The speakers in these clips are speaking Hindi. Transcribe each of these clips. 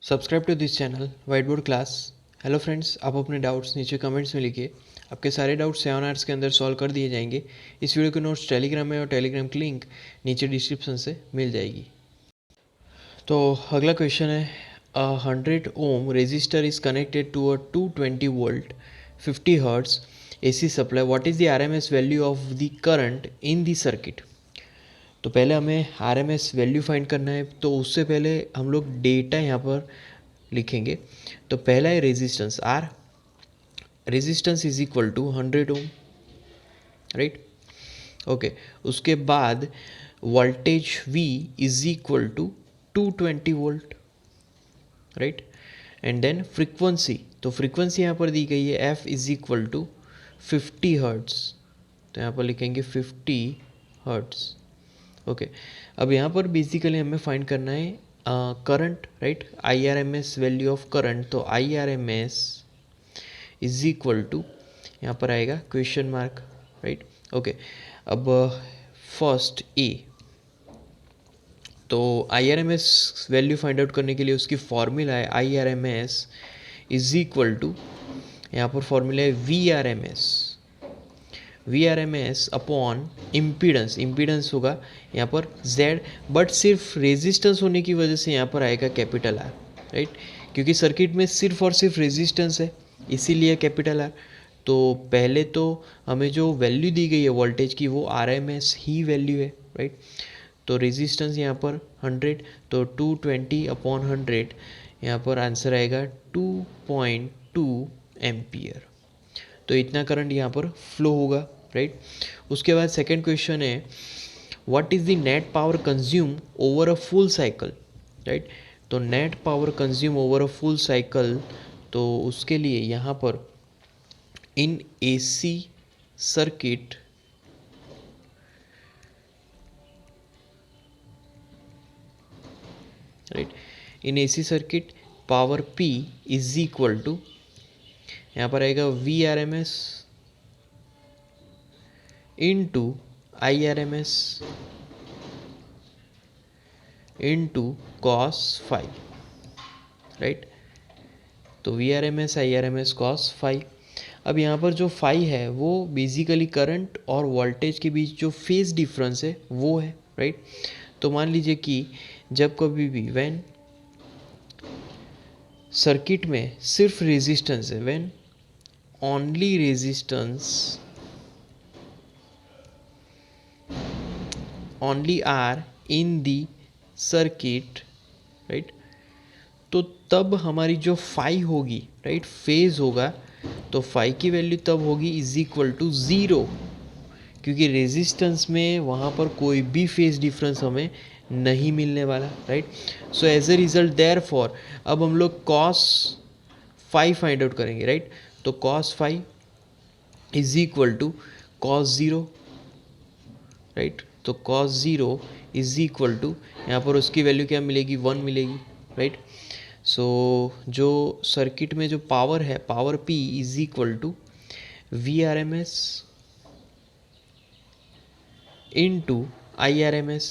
Subscribe to this channel white board class. Hello friends, आप अपने डाउट्स नीचे कमेंट्स में लिखिए। आपके सारे डाउट्स 7 आवर्स के अंदर सॉल्व कर दिए जाएंगे। इस वीडियो के नोट्स टेलीग्राम में और टेलीग्राम की लिंक नीचे डिस्क्रिप्शन से मिल जाएगी। तो अगला क्वेश्चन है, 100 ohm resistor is connected to a 220 volt 50 hertz AC supply. What is the RMS value of the current in the circuit. तो पहले हमें RMS वैल्यू फाइंड करना है, तो उससे पहले हम लोग डेटा यहाँ पर लिखेंगे। तो पहला है resistance R, resistance is equal to 100 ohm, right. Okay, उसके बाद voltage V is equal to 220 volt, right. And then frequency, तो फ्रीक्वेंसी यहाँ पर दी गई है F is equal to 50 hertz, तो यहाँ पर लिखेंगे 50 हर्ट्स। ओके, अब यहाँ पर बेसिकली हमें फाइंड करना है current, right. IRMS value of current, तो IRMS इज इक्वल टू, यहाँ पर आएगा क्वेश्चन मार्क, राइट। ओके, अब फर्स्ट ए, तो IRMS वैल्यू फाइंड आउट करने के लिए उसकी फॉर्मूला है IRMS इज इक्वल टू, यहाँ पर फॉर्मूला है VRMS अपॉन इम्पीडेंस, इम्पीडेंस होगा यहाँ पर Z, बट सिर्फ रेजिस्टेंस होने की वजह से यहाँ पर आएगा कैपिटल R, राइट। क्योंकि सर्किट में सिर्फ और सिर्फ रेजिस्टेंस है, इसीलिए कैपिटल R। तो पहले तो हमें जो वैल्यू दी गई है वोल्टेज की वो RMS ही वैल्यू है, राइट। तो रेजिस्टेंस यहाँ पर 100, तो 220 अपॉन 100, यहाँ पर आंसर आएगा 2.2 एम्पियर। तो इतना करंट यहाँ पर फ्लो होगा, राइट। उसके बाद सेकंड क्वेश्चन है, what is the net power consume over a full cycle, right. तो net power consume over a full cycle, तो उसके लिए यहाँ पर in AC circuit, right, in AC circuit power P is equal to, यहाँ पर आएगा VRMS into IRMS into cos phi, right. तो VRMS IRMS cos फाइव। अब यहाँ पर जो फाई है वो बेसिकली करंट और वोल्टेज के बीच जो फेज डिफरेंस है वो है, राइट। तो मान लीजिए कि जब कभी भी व्हेन सर्किट में सिर्फ रेजिस्टेंस है, when only resistance only R in the circuit, right, तो तब हमारी जो फाई होगी, राइट, फेज होगा, तो फाई की वैल्यू तब होगी इज इक्वल टू 0, क्योंकि रेजिस्टेंस में वहाँ पर कोई भी फेज डिफरेंस हमें नहीं मिलने वाला, right. So as a result therefore अब हम लोग cos फाई फाइंड आउट करेंगे, राइट। तो cos phi is equal to cos 0, right. तो cos 0 इज इक्वल टू, यहाँ पर उसकी वैल्यू क्या मिलेगी, 1 मिलेगी, राइट। सो जो सर्किट में जो पावर है, power P is equal to VRMS into IRMS,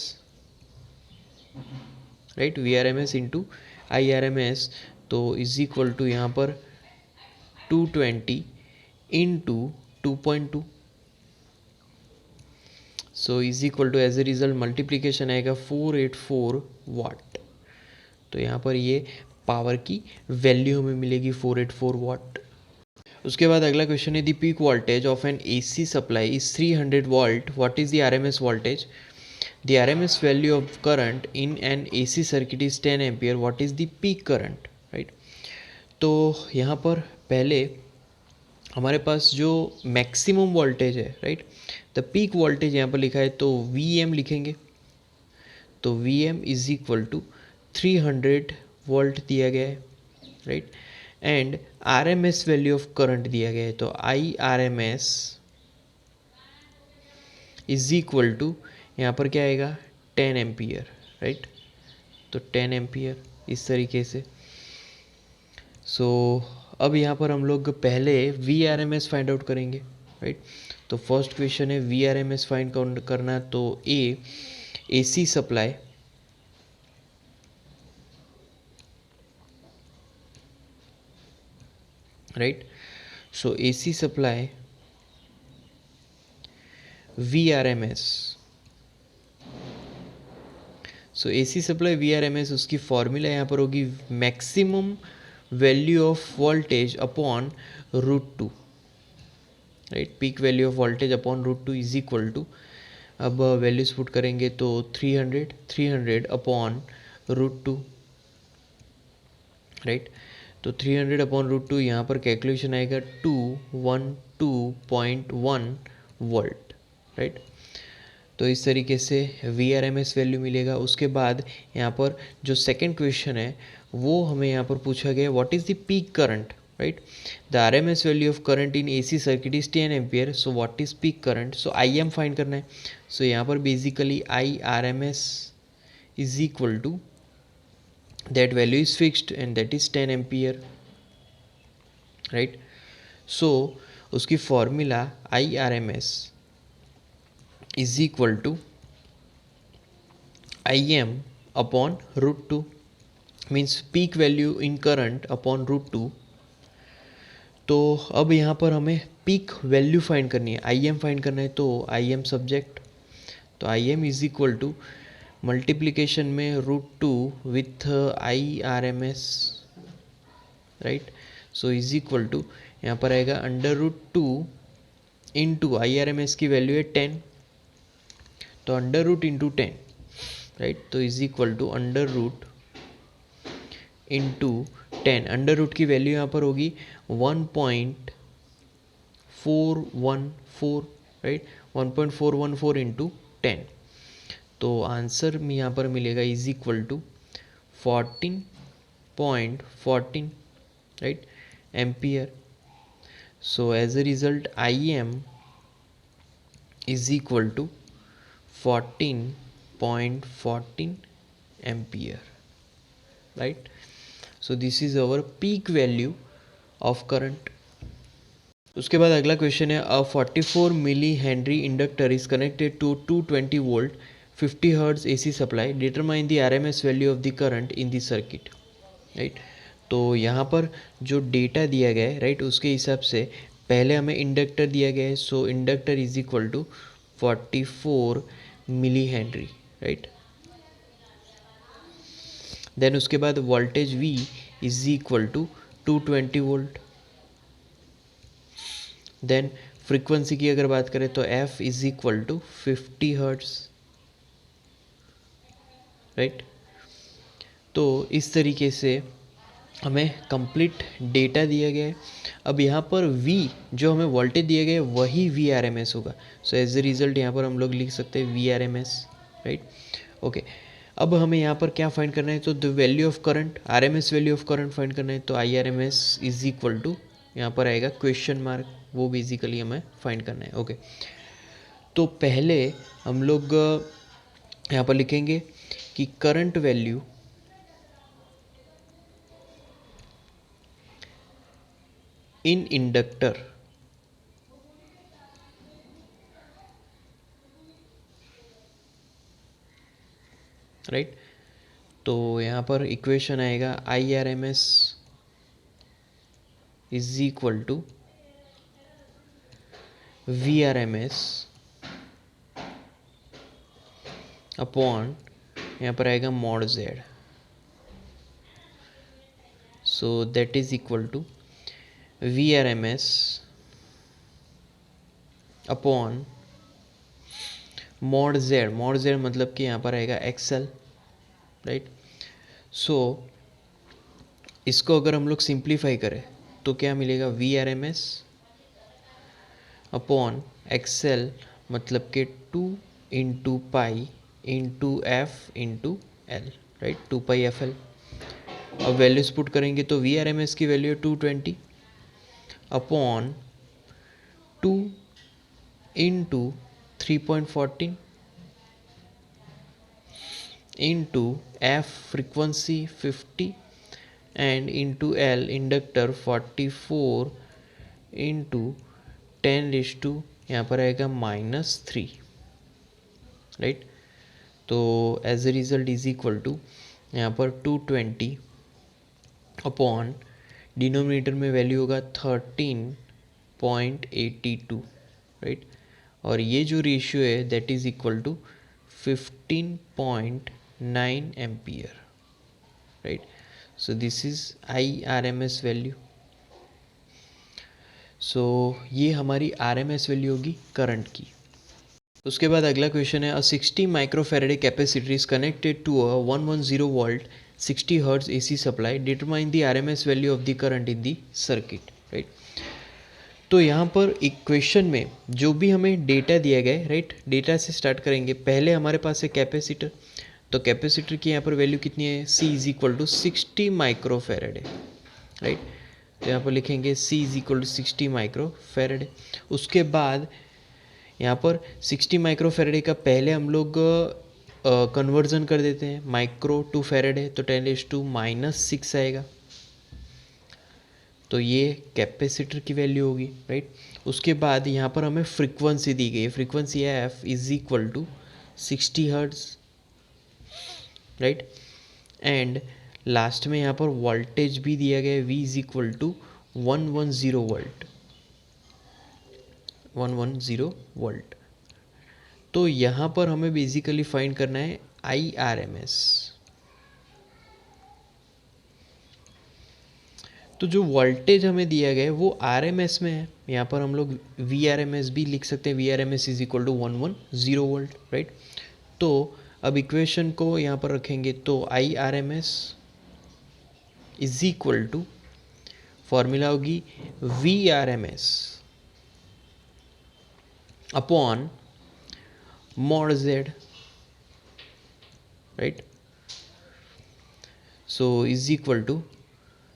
right, VRMS into IRMS, तो इज इक्वल टू यहाँ पर 220 into 2.2, so is equal to as a result multiplication आएगा 484 वाट। तो यहाँ पर ये पावर की वैल्यू हमें मिलेगी 484 वाट। उसके बाद अगला क्वेश्चन है, the peak voltage of an AC supply is 300 volt, what is the RMS voltage. The RMS value of current in an AC circuit is 10 ampere, what is the peak current, right. तो यहाँ पर पहले हमारे पास जो मैक्सिमम वोल्टेज है, राइट, द पीक वोल्टेज यहाँ पर लिखा है, तो VM लिखेंगे। तो VM is equal to 300 volt दिया गया है, right. And RMS value of current दिया गया है, तो IRMS इज इक्वल टू, यहाँ पर क्या आएगा, 10 एम्पियर, राइट। तो 10 एम्पियर इस तरीके से। सो अब यहाँ पर हम लोग पहले VRMS फाइंड आउट करेंगे, राइट। तो फर्स्ट क्वेश्चन है VRMS फाइंड आउट करना, तो AC supply right. So AC supply VRMS. So AC supply VRMS, उसकी फॉर्मूला यहाँ पर होगी maximum value of voltage upon √2. Right, peak value of voltage upon √2 is equal to, अब वैल्यूज पुट करेंगे तो 300 अपॉन √2. राइट, तो 300 अपॉन √2, यहाँ पर कैलकुलेशन आएगा 212.1 वोल्ट. राइट, तो इस तरीके से VRMS वैल्यू मिलेगा. उसके बाद यहाँ पर जो सेकंड क्वेश्चन है वो हमें यहाँ पर पूछा गया, what is the peak current. Right, the RMS value of current in AC circuit is 10 ampere. So what is peak current. So IM find करना है. सो यहाँ पर basically IRMS is equal to, that value is fixed and that is 10 ampere. Right, so उसकी formula IRMS is equal to IM upon √2, means peak value in current upon √2. तो अब यहाँ पर हमें पीक वैल्यू फाइंड करनी है, IM फाइंड करना है. तो IM सब्जेक्ट, तो IM is equal to multiplication में √2 with IRMS. Right, so is equal to, यहाँ पर आएगा √2 इंटू IRMS की वैल्यू है 10, तो √√ इंटू 10. राइट, तो इज इक्वल टू √√ इंटू 10. √√ की वैल्यू यहाँ पर होगी 1.414. Right, 1.414 into 10. तो आंसर में यहाँ पर मिलेगा is equal to 14.14. Right, ampere. So as a result IM is equal to 14.14 ampere. Right, so this is our peak value of current. उसके बाद अगला क्वेश्चन है, a 44 milli henry inductor is connected to 220 volt 50 hertz AC supply. Determine the RMS value of the current in the circuit. Right, तो यहाँ पर जो डेटा दिया गया है, राइट, उसके हिसाब से पहले हमें इंडक्टर दिया गया है. So inductor is equal to 44 milli henry. Right, then उसके बाद voltage V is equal to 220 volt. Then frequency की अगर बात करें तो F is equal to 50 hertz. Right, तो इस तरीके से हमें कंप्लीट डेटा दिया गया है. अब यहाँ पर V जो हमें वोल्टेज दिया गया है वही VRMS होगा. सो एज ए रिजल्ट यहाँ पर हम लोग लिख सकते हैं VRMS. Right, okay. अब हमें यहाँ पर क्या फाइंड करना है, तो the value of current, RMS value of current find करना है. तो IRMS इज इक्वल टू, यहाँ पर आएगा क्वेश्चन मार्क, वो बेसिकली हमें फाइंड करना है. ओके, तो पहले हम लोग यहाँ पर लिखेंगे कि current value in inductor right. तो यहाँ पर इक्वेशन आएगा IRMS is equal to VRMS upon, यहाँ पर आएगा मॉड Z. सो that is equal to VRMS upon mod Z. Mod Z मतलब कि यहाँ पर आएगा XL. राइट, सो इसको अगर हम लोग सिंप्लीफाई करें तो क्या मिलेगा, VRMS अपॉन XL मतलब कि 2 into pi into F into L. Right, 2πfL. अब वैल्यूज पुट करेंगे तो VRMS की वैल्यू है 220 upon 2 into 3.14 into F frequency 50 and into L inductor 44 into 10 यहाँ पर आएगा -3. राइट, तो as a result is equal to यहाँ पर 220 अपॉन डिनोमिनेटर में वैल्यू होगा 13.82, राइट। और ये जो रेशियो है that is equal to 15.9 ampere, right. So this is IRMS value. So ये हमारी RMS वैल्यू होगी करंट की। उसके बाद अगला क्वेश्चन है, 60 microfarad capacitor is connected to a 110 volt 60 hertz AC supply, determine the RMS value of the current in the circuit, right. तो यहाँ पर इक्वेशन में जो भी हमें डेटा दिया गया है, राइट, डेटा से स्टार्ट करेंगे। पहले हमारे पास है कैपेसिटर, तो कैपेसिटर की यहाँ पर वैल्यू कितनी है, C is equal to 60 microfarad, right. तो यहाँ पर लिखेंगे C is equal to 60 microfarad. उसके बाद यहाँ पर 60 माइक्रोफेरेडे का पहले हम लोग कन्वर्जन कर देते हैं, माइक्रो टू फेरेडे, तो 10⁻⁻⁶ आएगा। तो ये कैपेसिटर की वैल्यू होगी, राइट। उसके बाद यहाँ पर हमें फ्रीक्वेंसी दी गई है, frequency F is equal to 60 hertz, right. And last में यहाँ पर वोल्टेज भी दिया गया है, V is equal to 110 volt, 110 volt. तो यहाँ पर हमें बेसिकली फाइंड करना है IRMS। तो जो वोल्टेज हमें दिया गया है वो RMS में है, यहाँ पर हम लोग VRMS भी लिख सकते हैं, VRMS is equal to 110 volt, right. तो अब इक्वेशन को यहाँ पर रखेंगे, तो IRMS is equal to, formula होगी VRMS अपॉन mod Z, राइट। So is equal to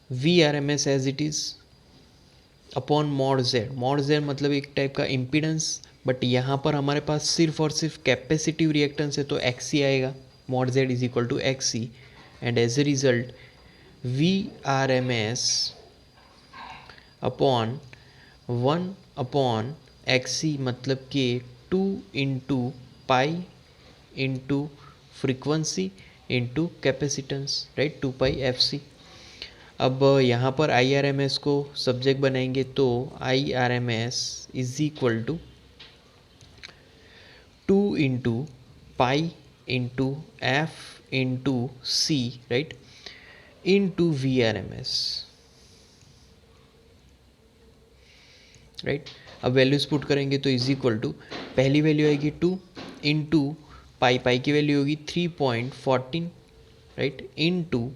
VRMS as it is upon mod Z। mod Z मतलब एक टाइप का इम्पीडेंस, बट यहाँ पर हमारे पास सिर्फ और सिर्फ कैपेसिटिव रिएक्टेंस है, तो XC आएगा, mod Z is equal to XC। And as a result VRMS upon 1/XC मतलब कि 2 into pi into frequency into capacitance, right, 2πfc। अब यहाँ पर IRMS को सब्जेक्ट बनाएंगे, तो IRMS is equal to 2 into pi into F into C, right, into VRMS, right. अब वैल्यूज पुट करेंगे तो इज इक्वल टू, पहली वैल्यू आएगी 2 इंटू पाई की वैल्यू होगी 3.14, राइट, इंटू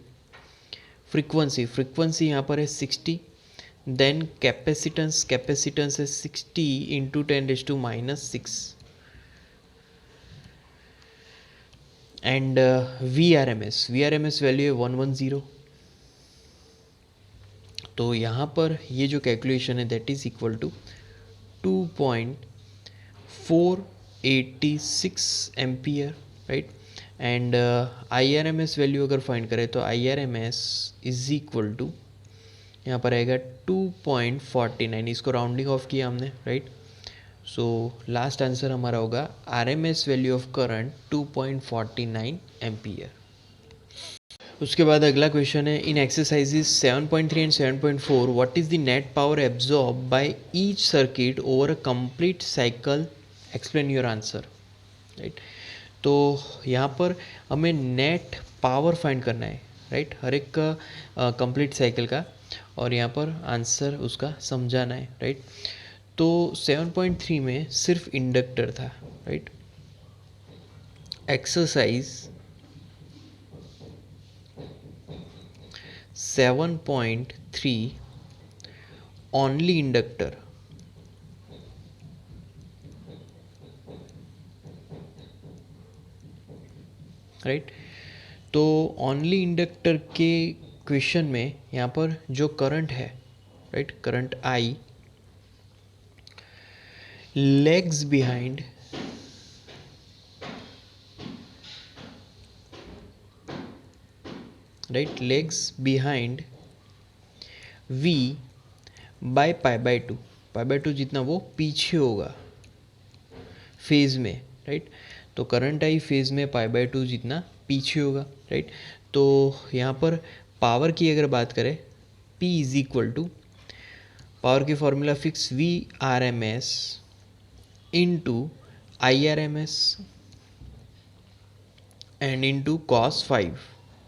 फ्रीक्वेंसी यहाँ पर है 60, देन कैपेसिटेंस है 60 इंटू 10⁻⁻⁶, एंड VRMS वैल्यू है 110। तो यहाँ पर ये जो कैलकुलेशन है that is equal to 2.486 ampere, right. And IRMS value अगर फाइंड करें तो IRMS इज इक्वल टू, यहाँ पर आएगा 2.49, इसको राउंडिंग ऑफ किया हमने, राइट। सो लास्ट आंसर हमारा होगा RMS value of current 2.49 ampere. उसके बाद अगला क्वेश्चन है, in exercises 7.3 and 7.4 what is the net power absorb by each circuit over a complete cycle, explain your answer, right. तो यहाँ पर हमें नेट पावर फाइंड करना है, राइट, हर एक का कंप्लीट साइकिल का, और यहाँ पर आंसर उसका समझाना है, राइट। तो 7.3 में सिर्फ इंडक्टर था, right. Exercise 7.3 only inductor, right. तो ओनली इंडक्टर के क्वेश्चन में यहाँ पर जो करंट है, right, current I legs behind right, legs behind V by π/2 जितना वो पीछे होगा फेज में, राइट। तो करंट I फेज में π/2 जितना पीछे होगा, राइट। तो यहाँ पर पावर की अगर बात करें, P P is equal to power की formula fix V R M S into I R M S and into cos 5,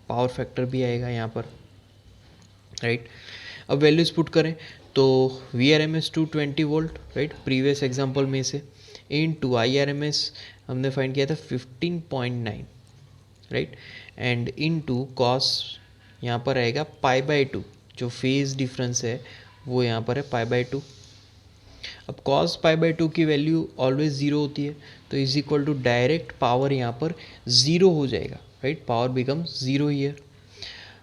power factor भी आएगा यहाँ पर, राइट। अब वैल्यूज पुट करें तो V R M S 220 volt, right, previous example में से, into I R M S हमने फाइंड किया था 15.9, right, and into cos यहाँ पर आएगा π/2, जो फेज डिफरेंस है वो यहाँ पर है π/2। अब cos π/2 की वैल्यू ऑलवेज ज़ीरो होती है, तो is equal to direct power यहाँ पर ज़ीरो हो जाएगा, right, power becomes zero year.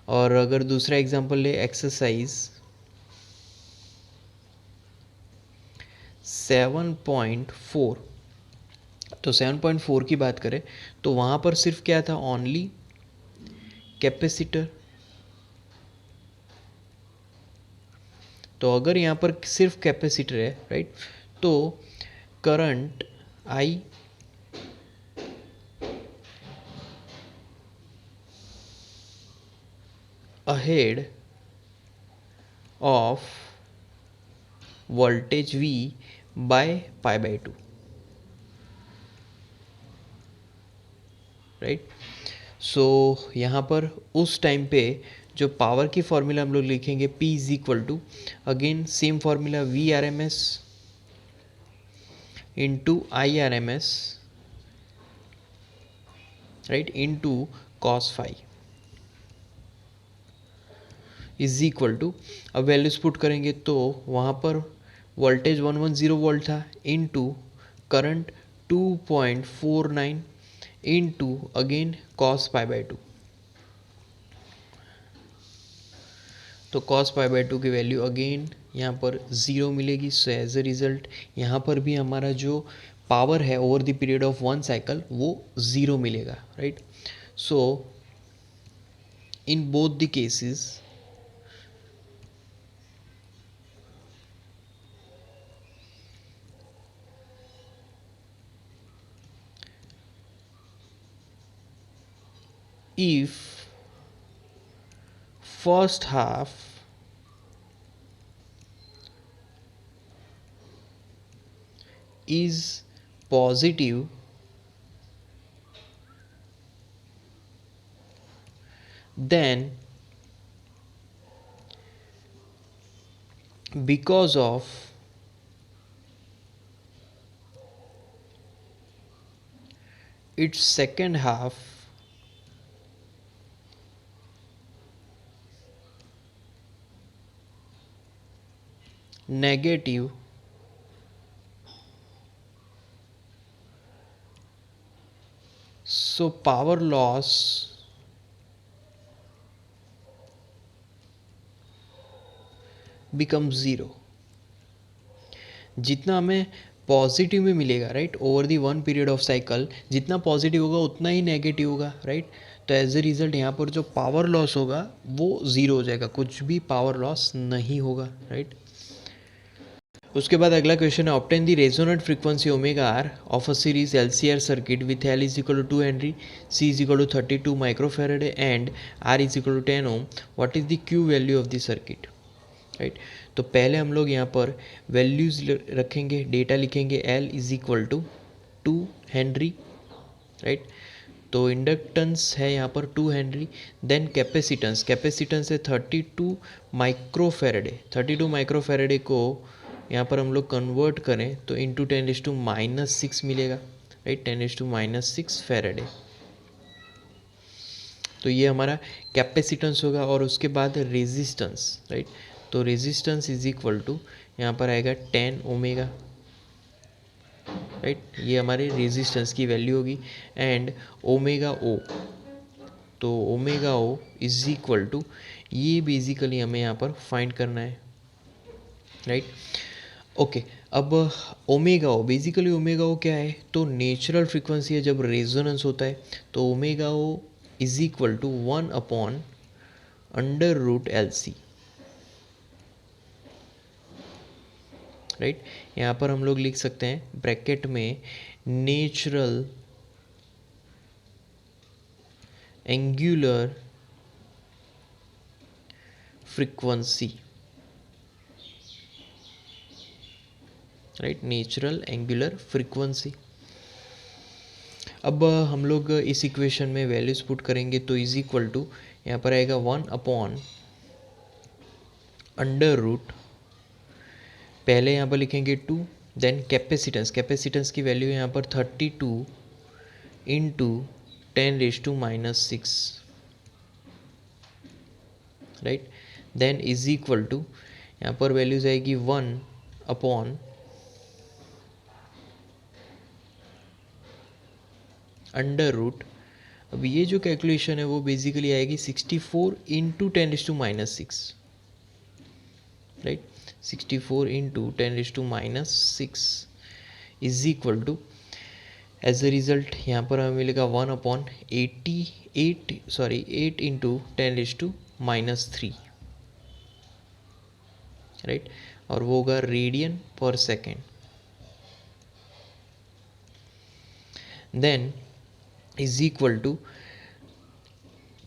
और अगर दूसरा एग्जांपल ले एक्सरसाइज 7.4, तो 7.4 की बात करें तो वहाँ पर सिर्फ क्या था, ओनली कैपेसिटर। तो अगर यहाँ पर सिर्फ कैपेसिटर है, राइट, तो current I ahead of voltage V by π/2, right. So यहाँ पर उस टाइम पे जो पावर की फॉर्मूला हम लोग लिखेंगे P is equal to again same formula V R M S into I R M S, right, into cos 5 is equal to, अब वैल्यूज पुट करेंगे तो वहाँ पर वोल्टेज 110 वोल्ट था into current 2.49 into again cos π/2, तो कॉस π/2 की वैल्यू अगेन यहाँ पर ज़ीरो मिलेगी। सो एज अ रिज़ल्ट यहाँ पर भी हमारा जो पावर है over the period of one cycle वो ज़ीरो मिलेगा, right. So in both the cases if first half is positive, then because of its second half negative, so power loss becomes zero. जितना हमें पॉजिटिव में मिलेगा, right, over the one period of cycle जितना पॉजिटिव होगा उतना ही नेगेटिव होगा, राइट। तो एज ए रिजल्ट यहाँ पर जो पावर लॉस होगा वो ज़ीरो हो जाएगा, कुछ भी पावर लॉस नहीं होगा, राइट। उसके बाद अगला क्वेश्चन है, obtain the resonant frequency omega R of a series LCR circuit with L is equal to 2 henry, C is equal to 32 microfarad and R is equal to 10 ohm. What is the Q value of the circuit, right. तो पहले हम लोग यहाँ पर वैल्यूज रखेंगे, डेटा लिखेंगे, L is equal to 2 henry, right. तो इंडक्टेंस है यहाँ पर 2 हेनरी, देन कैपेसिटेंस, कैपेसिटेंस है 32 माइक्रोफेरेडे, 32 माइक्रोफेरेडे को यहाँ पर हम लोग कन्वर्ट करें तो इंटू 10⁻⁻6 मिलेगा, राइट, 10⁻⁻6 फेरेडे। तो ये हमारा कैपेसिटेंस होगा। और उसके बाद रेजिस्टेंस, राइट, तो रेजिस्टेंस इज इक्वल टू यहाँ पर आएगा 10 ओमेगा, राइट, ये हमारे रेजिस्टेंस की वैल्यू होगी। एंड ओमेगा ओ, तो omega O is equal to, ये बेसिकली हमें यहाँ पर फाइंड करना है, राइट। ओके, अब omega O, basically omega O क्या है, तो नेचुरल फ्रीक्वेंसी है जब रेजोनेंस होता है। तो omega O is equal to 1/√LC, right. यहाँ पर हम लोग लिख सकते हैं ब्रैकेट में natural angular frequency, right, natural angular frequency. अब हम लोग इस इक्वेशन में वैल्यूज पुट करेंगे तो इज इक्वल टू यहाँ पर आएगा 1/√, पहले यहाँ पर लिखेंगे 2, देन कैपेसिटेंस, कैपेसिटेंस की वैल्यू यहाँ पर 32 into 10⁻⁻6, right, then is equal to यहाँ पर वैल्यूज आएगी 1/√। अब ये जो कैलकुलेशन है वो बेसिकली आएगी 64 into 10⁻⁻6, right, 64 into 10⁻⁻6 is equal to, as a result यहाँ पर हमें मिलेगा 8 इंटू 10⁻⁻3, राइट, और वो होगा radian per second. Then is equal to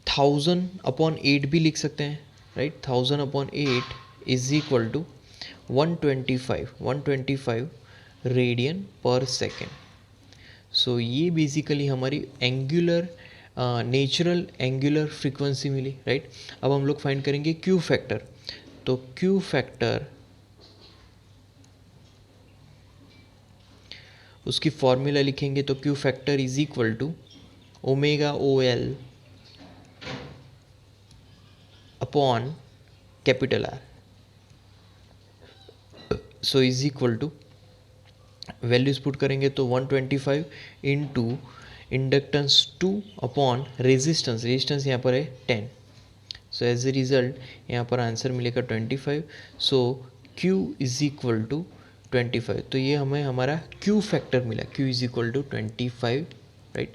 1000/8 भी लिख सकते हैं, right, 1000/8 is equal to 125 radian per second. So ये बेसिकली हमारी एंगुलर नेचुरल एंगुलर फ्रीक्वेंसी मिली, राइट। अब हम लोग फाइंड करेंगे क्यू फैक्टर, तो क्यू फैक्टर उसकी फॉर्मूला लिखेंगे तो Q factor is equal to ω/OL upon capital R। So is equal to values put करेंगे तो 125 into inductance 2 upon resistance, resistance यहाँ पर है 10। सो एज ए रिजल्ट यहाँ पर आंसर मिलेगा 25। So Q is equal to 25, तो ये हमें हमारा Q फैक्टर मिला, Q is equal to 25, right.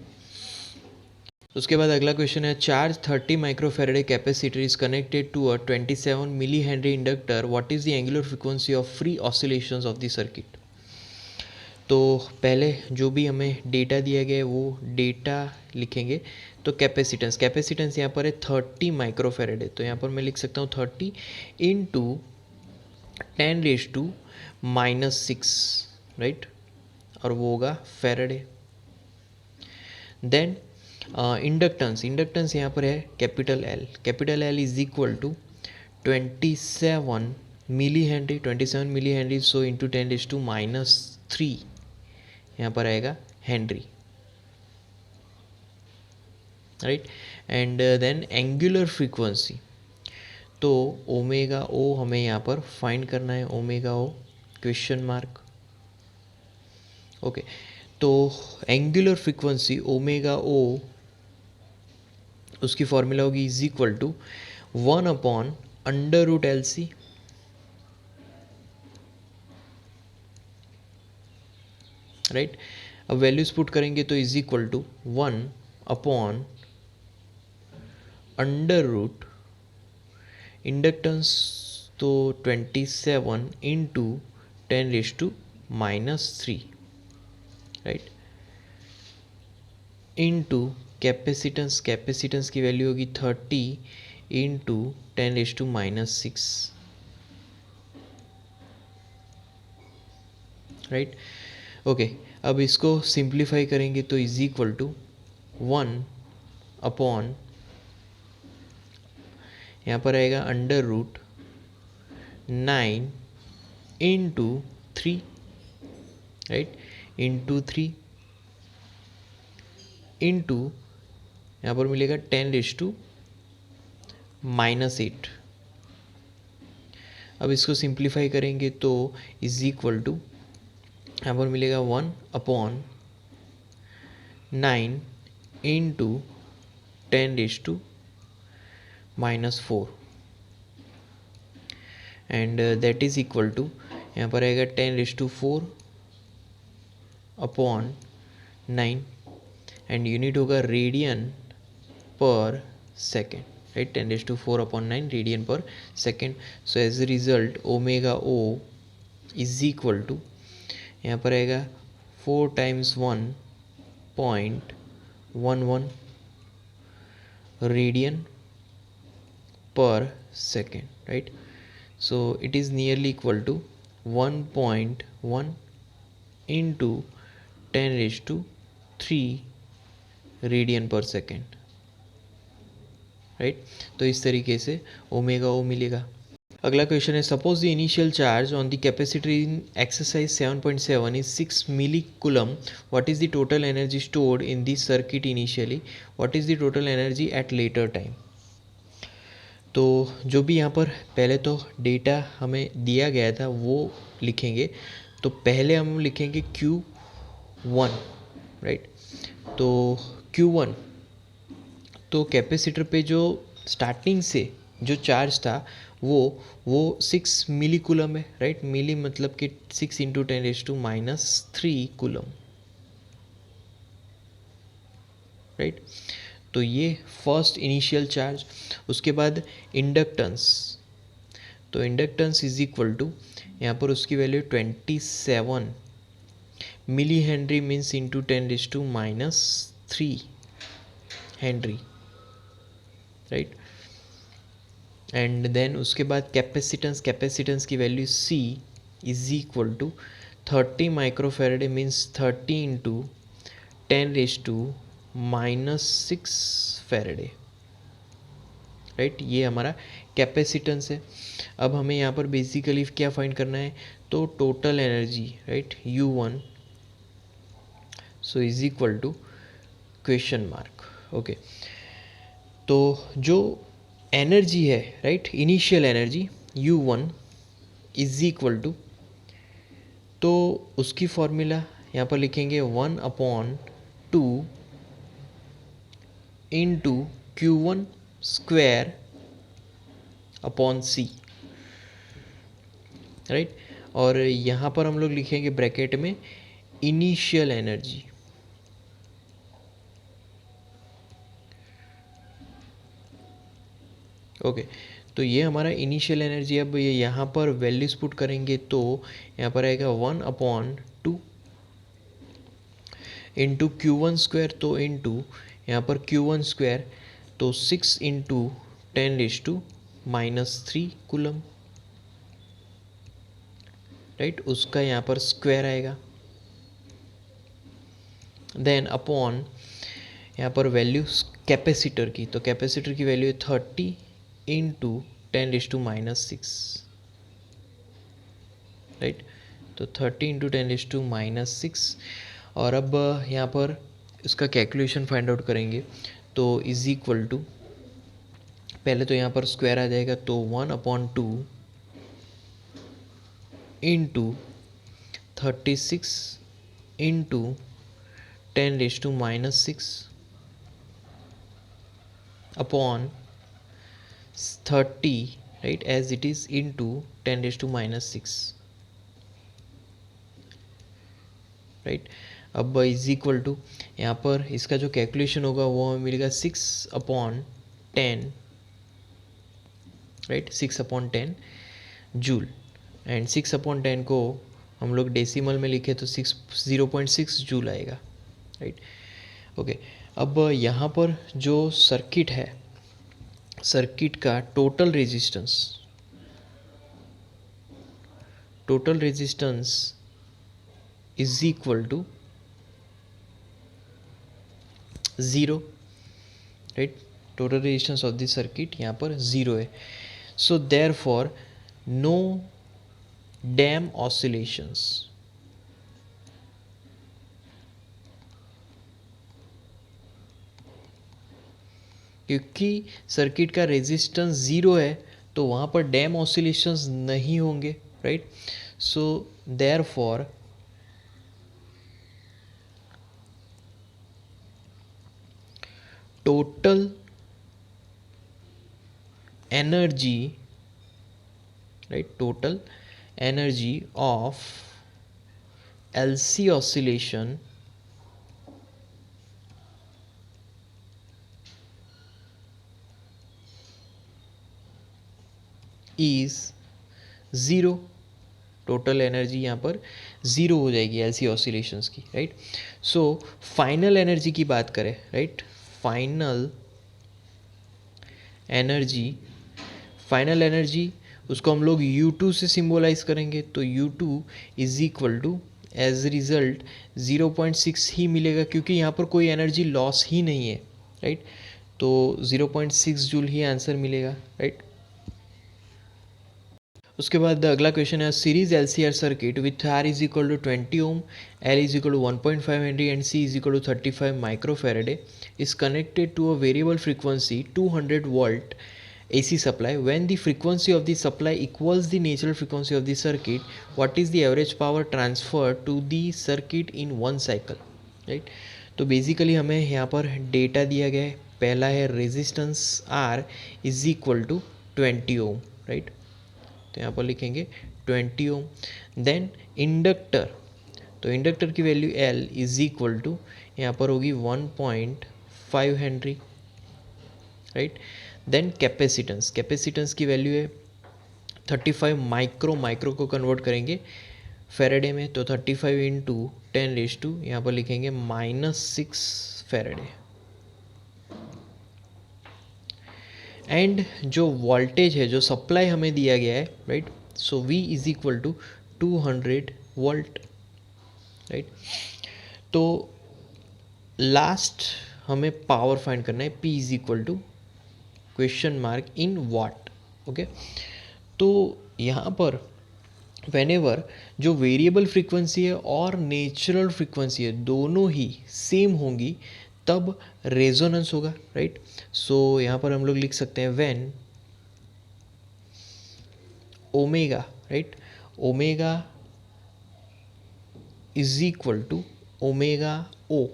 उसके बाद अगला क्वेश्चन है, charge 30 microfarad capacitor is connected to a 27 milli Henry inductor, what is the angular frequency of free oscillations of the circuit. तो पहले जो भी हमें डेटा दिया गया है वो डेटा लिखेंगे। तो कैपेसिटेंस, कैपेसिटेंस यहाँ पर है 30 माइक्रोफेरेडे, तो यहाँ पर मैं लिख सकता हूँ 30 इंटू 10⁻⁻6, राइट, और वो होगा फेरेडे। देन इंडक्टेंस, इंडक्टेंस यहाँ पर है capital L, capital L is equal to 27 milli henry, 27 milli henry, so into 10⁻³ यहाँ पर आएगा henry, right. And then angular frequency, तो ω/O हमें यहाँ पर फाइंड करना है, ω/O क्वेश्चन मार्क, ओके। तो एंगुलर फ्रीक्वेंसी ω/O उसकी फॉर्मूला होगी is equal to 1/√LC, right. अब वैल्यूज पुट करेंगे तो इज इक्वल टू 1/√, इंडक्टेंस तो 27 into 10⁻⁻3, right, into capacitance, capacitance की वैल्यू होगी 30 इंटू 10⁻⁻6, राइट, ओके। अब इसको सिंप्लीफाई करेंगे तो इज इक्वल टू 1 अपॉन, यहाँ पर आएगा √9 इंटू 3, राइट, इंटू 3 इंटू यहाँ पर मिलेगा 10⁻⁻8। अब इसको सिंप्लीफाई करेंगे तो इज इक्वल टू यहाँ पर मिलेगा 1/9 into 10⁻⁻4, and that is equal to यहाँ पर आएगा 10⁻4 अपॉन 9, एंड यूनिट होगा radian per second, right, 10⁻4 upon 9 radian per second. So as a result ω/O is equal to यहाँ पर आएगा 4 × 1.11 radian per second, right? So it is nearly equal to 1.1 into 10 raised to 3 radian per second, right? तो इस तरीके से ओमेगा ओ मिलेगा। अगला क्वेश्चन है, suppose the initial charge on the capacitor in exercise 7.7 is 6 milli coulomb, what is the total energy stored in this circuit initially, what is the total energy at later time. तो जो भी यहाँ पर पहले तो डेटा हमें दिया गया था वो लिखेंगे। तो पहले हम लिखेंगे Q1, राइट? तो Q1, तो कैपेसिटर पे जो स्टार्टिंग से जो चार्ज था वो 6 मिली कूलम है, राइट? मिली मतलब कि 6 इंटू 10⁻³ कूलम, राइट? तो ये फर्स्ट इनिशियल चार्ज। उसके बाद इंडक्टेंस, तो इंडक्टेंस इज इक्वल टू, यहाँ पर उसकी वैल्यू 27 milli henry means into 10⁻³ henry, right? And then उसके बाद कैपेसिटेंस, कैपेसिटेंस की value C is equal to 30 microfarad means 30 into 10⁻⁻6 farad, right? ये हमारा कैपेसिटेंस है। अब हमें यहाँ पर बेसिकली क्या फाइंड करना है, तो total energy, right? U1 so is equal to question mark, okay. तो जो एनर्जी है, right, initial energy U1 is equal to, तो उसकी फॉर्मूला यहाँ पर लिखेंगे 1/2 into Q1 square upon C, right? और यहाँ पर हम लोग लिखेंगे ब्रैकेट में इनिशियल एनर्जी, ओके। तो ये हमारा इनिशियल एनर्जी। अब ये यहाँ पर वैल्यूज पुट करेंगे तो यहाँ पर आएगा 1/2 इंटू Q1 स्क्वायर, तो इंटू यहाँ पर Q1 स्क्वायर तो 6 इंटू 10⁻³ कूलम, राइट? उसका यहाँ पर स्क्वायर आएगा। देन अपॉन यहाँ पर वैल्यू कैपेसिटर की, तो कैपेसिटर की वैल्यू है 30 इंटू 10⁻⁻6, राइट? तो 30 इंटू 10⁻⁻6। और अब यहाँ पर इसका कैलकुलेशन फाइंड आउट करेंगे तो इज इक्वल टू, पहले तो यहाँ पर स्क्वायर आ जाएगा, तो 1/2 into 36 into 10⁻⁻6 upon 30, right, as it is into 10⁻⁻6, right? अब इज इक्वल टू, यहाँ पर इसका जो कैलकुलेशन होगा वो हमें मिलेगा 6/10, राइट? 6/10 जूल। एंड 6/10 को हम लोग डेसिमल में लिखे तो 0.6 जूल आएगा, राइट? ओके। अब यहाँ पर जो सर्किट है, सर्किट का total resistance is equal to 0, right? Total resistance of the circuit यहाँ पर 0 है। So therefore no damped oscillations, क्योंकि सर्किट का रेजिस्टेंस 0 है तो वहाँ पर डैम ऑसिलेशंस नहीं होंगे, right? So therefore total energy, right, total energy of LC oscillation is 0। Total energy यहाँ पर 0 हो जाएगी LC ऑसिलेशंस की, राइट? सो फाइनल एनर्जी की बात करें, right, final energy final energy उसको हम लोग U2 से सिम्बोलाइज करेंगे, तो U2 is equal to as result 0.6 ही मिलेगा, क्योंकि यहाँ पर कोई एनर्जी लॉस ही नहीं है, राइट। तो 0.6 जूल ही आंसर मिलेगा, राइट। उसके बाद अगला क्वेश्चन है series LCR circuit with R is equal to 20 ohm, L is equal to 1.5 henry and C is equal to 35 microfarad is connected to a variable frequency 200 volt AC supply. When the frequency of the supply equals the natural frequency of the circuit, what is the average power transferred to the circuit in one cycle, right? तो बेसिकली हमें यहाँ पर डेटा दिया गया है। पहला है resistance R is equal to 20 ohm, right. तो यहाँ पर लिखेंगे 20 ओम। देन इंडक्टर, तो इंडक्टर की value L is equal to यहाँ पर होगी 1.5 henry, right. Then capacitance, capacitance की वैल्यू है 35 माइक्रो, माइक्रो को कन्वर्ट करेंगे फेरेडे में, तो 35 इंटू 10⁻², यहाँ पर लिखेंगे -6 फेरेडे। एंड जो वोल्टेज है, जो सप्लाई हमें दिया गया है, right, so V is equal to 200 volt, right. तो लास्ट हमें पावर फाइंड करना है, P is equal to question mark in watt, okay. तो यहाँ पर व्हेनेवर जो वेरिएबल फ्रीक्वेंसी है और नेचुरल फ्रीक्वेंसी है दोनों ही सेम होंगी तब रेजोनेंस होगा, राइट। सो यहाँ पर हम लोग लिख सकते हैं when omega, right, omega is equal to omega O,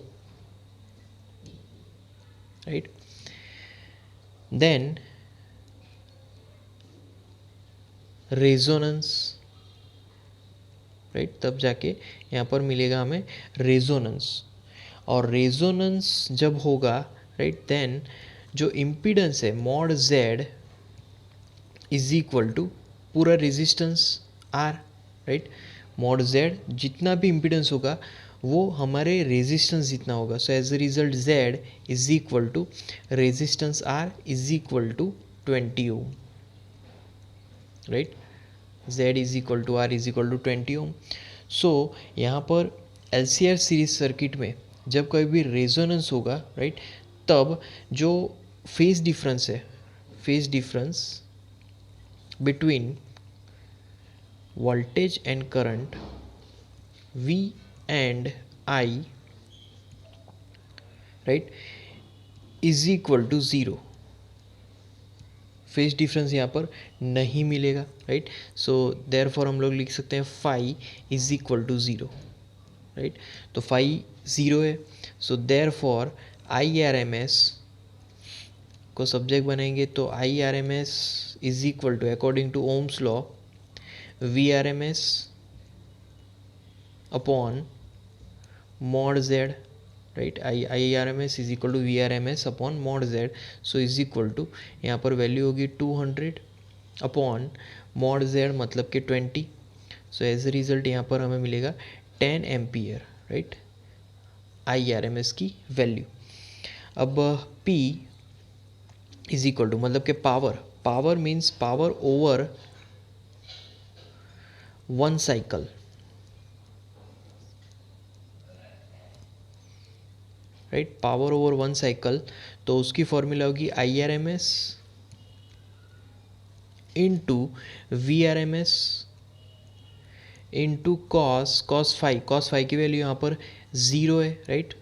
right. Then resonance, right, तब जाके यहाँ पर मिलेगा हमें रेजोनेंस। और रेजोनेंस जब होगा, राइट, देन जो इम्पीडेंस है mod Z is equal to पूरा resistance R, right. Mod Z जितना भी इम्पीडेंस होगा वो हमारे रेजिस्टेंस जितना होगा। So as a result Z is equal to resistance R is equal to 20 ohm, right. Z is equal to R is equal to 20 ohm. So यहाँ पर LCR सीरीज सर्किट में जब कभी भी रेजोनेंस होगा, राइट, तब जो फेज डिफरेंस है, phase difference between voltage and current V and I, right, is equal to 0। Phase difference यहाँ पर नहीं मिलेगा, राइट। सो देयरफॉर हम लोग लिख सकते हैं phi is equal to 0, right. तो फाई 0 है, सो देयरफॉर IRMS को सब्जेक्ट बनाएंगे, तो IRMS is equal to according to Ohm's law VRMS upon mod Z, right. IRMS is equal to VRMS upon mod Z। So is equal to यहाँ पर वैल्यू होगी 200 अपॉन मॉड Z मतलब कि 20। सो एज अ रिजल्ट यहाँ पर हमें मिलेगा 10 एम्पियर, राइट, IRMS की वैल्यू। अब P इज इक्वल टू मतलब कि power, power means power over one cycle, right, power over one cycle. तो उसकी फॉर्मूला होगी IRMS into VRMS into cos phi की वैल्यू यहाँ पर 0 है, right.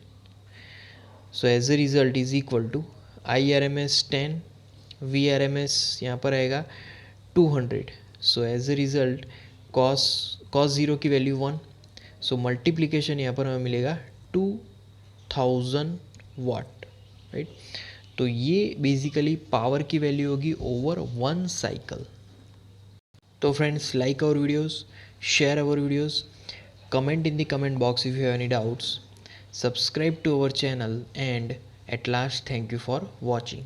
So as a result is equal to IRMS 10, VRMS यहाँ पर आएगा 200। So as a result cos 0 की वैल्यू 1, सो मल्टीप्लीकेशन यहाँ पर हमें मिलेगा 2000 वाट, राइट। तो ये बेसिकली पावर की वैल्यू होगी ओवर वन साइकिल। तो friends, like our videos, share our videos, comment in the comment box if you have any doubts, subscribe to our channel, and at last thank you for watching.